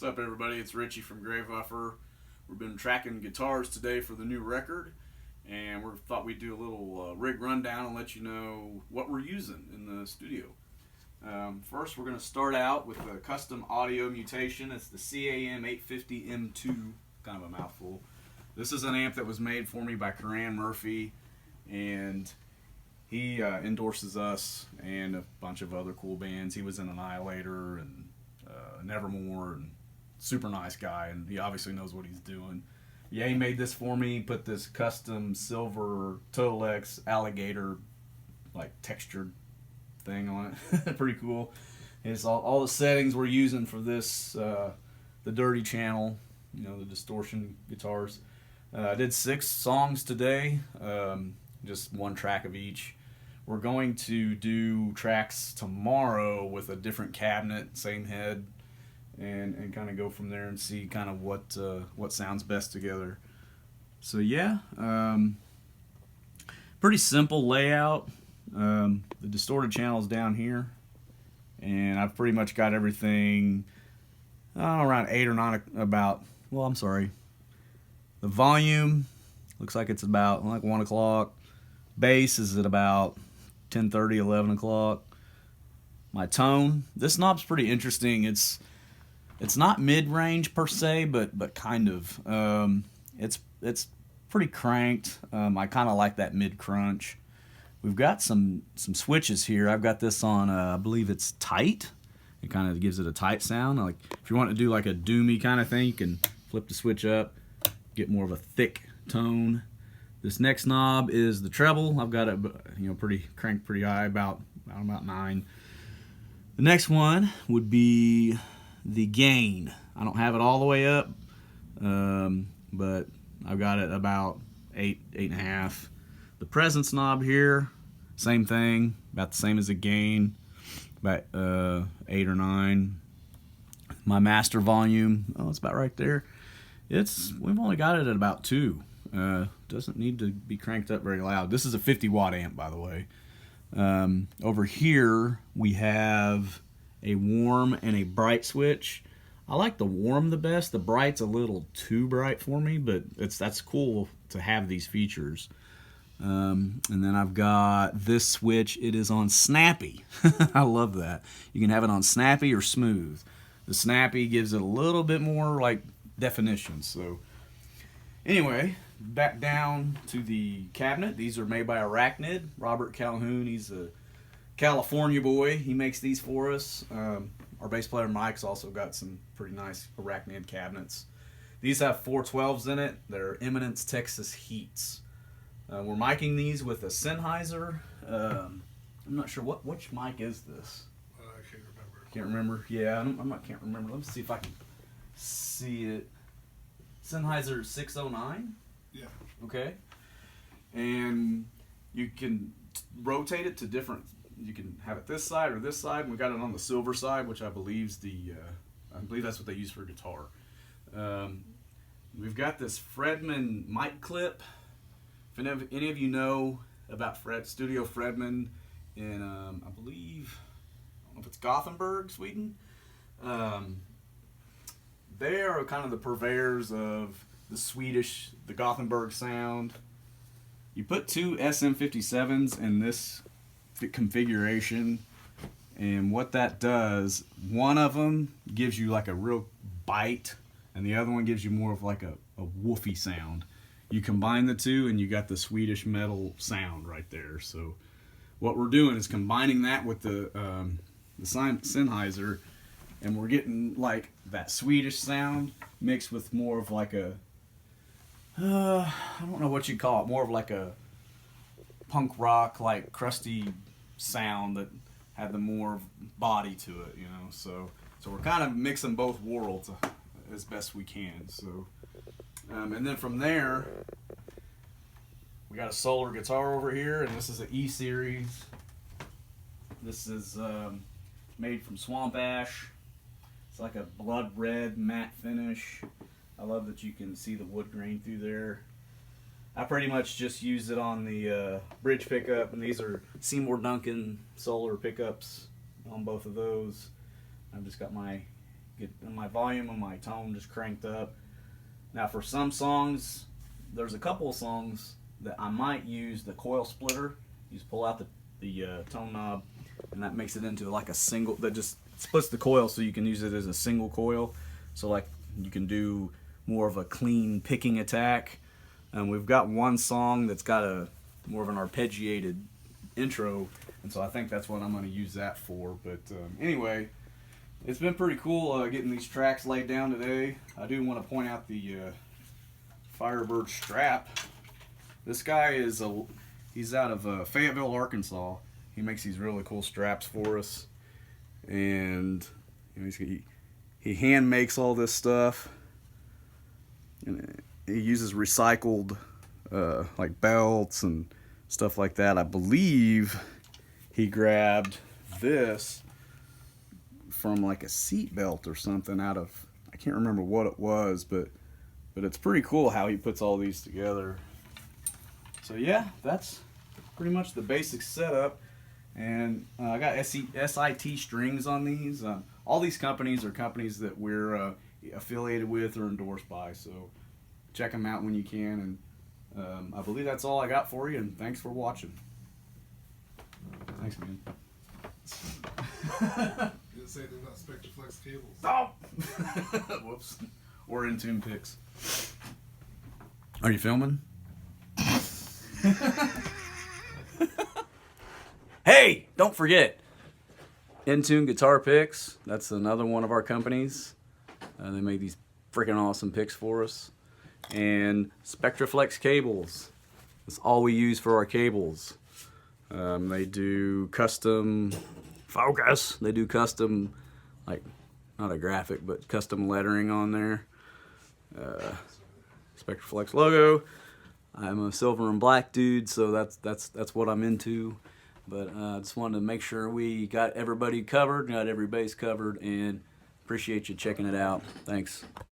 What's up, everybody? It's Richie from Gravehuffer. We've been tracking guitars today for the new record, and we thought we'd do a little rig rundown and let you know what we're using in the studio. First, we're going to start out with a custom audio Mutation. It's the CAM 850M2, kind of a mouthful. This is an amp that was made for me by Coran Murphy, and he endorses us and a bunch of other cool bands. He was in Annihilator and Nevermore, and super nice guy, and he obviously knows what he's doing. Yeah, he made this for me, put this custom silver Total X alligator like textured thing on it. Pretty cool. It's all the settings we're using for this, the dirty channel, you know, the distortion guitars. I did 6 songs today, just one track of each. We're going to do tracks tomorrow with a different cabinet, same head, and kind of go from there and see kind of what sounds best together. So yeah, pretty simple layout. The distorted channel's down here, and I've pretty much got everything around 8 or 9 about. Well, I'm sorry. The volume looks like it's about like 1 o'clock. Bass is at about 10:30, 11 o'clock. My tone, this knob's pretty interesting. It's not mid-range per se, but kind of. It's pretty cranked. I kind of like that mid-crunch. We've got some switches here. I've got this on, I believe it's tight. It kind of gives it a tight sound. Like if you want to do like a doomy kind of thing, you can flip the switch up, get more of a thick tone. This next knob is the treble. I've got it, pretty cranked pretty high, about 9. The next one would be the gain. I don't have it all the way up, but I've got it about 8.5. The presence knob here, same thing, about the same as the gain, about 8 or 9. My master volume, it's about right there. We've only got it at about 2. Doesn't need to be cranked up very loud. This is a 50-watt amp, by the way. Over here we have a warm and a bright switch. I like the warm the best. The bright's a little too bright for me, but that's cool to have these features. And then I've got this switch. It is on snappy. I love that. You can have it on snappy or smooth. The snappy gives it a little bit more like definition. So anyway, back down to the cabinet. These are made by Arachnid. Robert Calhoun, he's a California boy. He makes these for us. Our bass player Mike's also got some pretty nice Arachnid cabinets. These have 412s in it. They're Eminence Texas Heats. We're miking these with a Sennheiser. I'm not sure which mic is this. I can't remember. Can't remember? Yeah, I can't remember. Let me see if I can see it. Sennheiser 609? Yeah. Okay. And you can rotate it to different. You can have it this side or this side. We got it on the silver side, which I believe that's what they use for guitar. We've got this Fredman mic clip. If any of you know about Studio Fredman in, I believe, I don't know if it's Gothenburg, Sweden. They are kind of the purveyors of the Gothenburg sound. You put 2 SM57s in this configuration, and what that does, one of them gives you like a real bite, and the other one gives you more of like a woofy sound. You combine the two, and you got the Swedish metal sound right there. So what we're doing is combining that with the Sennheiser, and we're getting like that Swedish sound mixed with more of like a, I don't know what you'd call it, more of like a punk rock, like crusty sound that had the more body to it, you know. So we're kind of mixing both worlds as best we can. So, and then from there, we got a solar guitar over here, and this is an E series. This is made from swamp ash. It's like a blood red matte finish. I love that you can see the wood grain through there. I pretty much just use it on the bridge pickup, and these are Seymour Duncan solar pickups on both of those. I've just got my get my volume and my tone just cranked up. Now for some songs, there's a couple of songs that I might use the coil splitter. You just pull out the tone knob, and that makes it into like a single, that just splits the coil so you can use it as a single coil. So like you can do more of a clean picking attack. We've got one song that's got a more of an arpeggiated intro, and so I think that's what I'm going to use that for. But anyway, it's been pretty cool getting these tracks laid down today. I do want to point out the Firebird Strap. This guy he's out of Fayetteville, Arkansas. He makes these really cool straps for us, and you know, he hand makes all this stuff, and he uses recycled like belts and stuff like that. I believe he grabbed this from like a seat belt or something out of, I can't remember what it was, but it's pretty cool how he puts all these together. So yeah, that's pretty much the basic setup. And I got SIT strings on these. All these companies are companies that we're affiliated with or endorsed by, so check them out when you can. And I believe that's all I got for you, and thanks for watching. Thanks, man. You didn't say anything about Spectraflex Cables. Oh! Whoops. Or InTune Picks. Are you filming? Hey, don't forget, InTune Guitar Picks. That's another one of our companies. They make these freaking awesome picks for us. And Spectraflex Cables. That's all we use for our cables. They do custom focus. They do custom, like, not a graphic, but custom lettering on there. Spectraflex logo. I'm a silver and black dude, so that's what I'm into. But I just wanted to make sure we got everybody covered, got every base covered, and appreciate you checking it out. Thanks.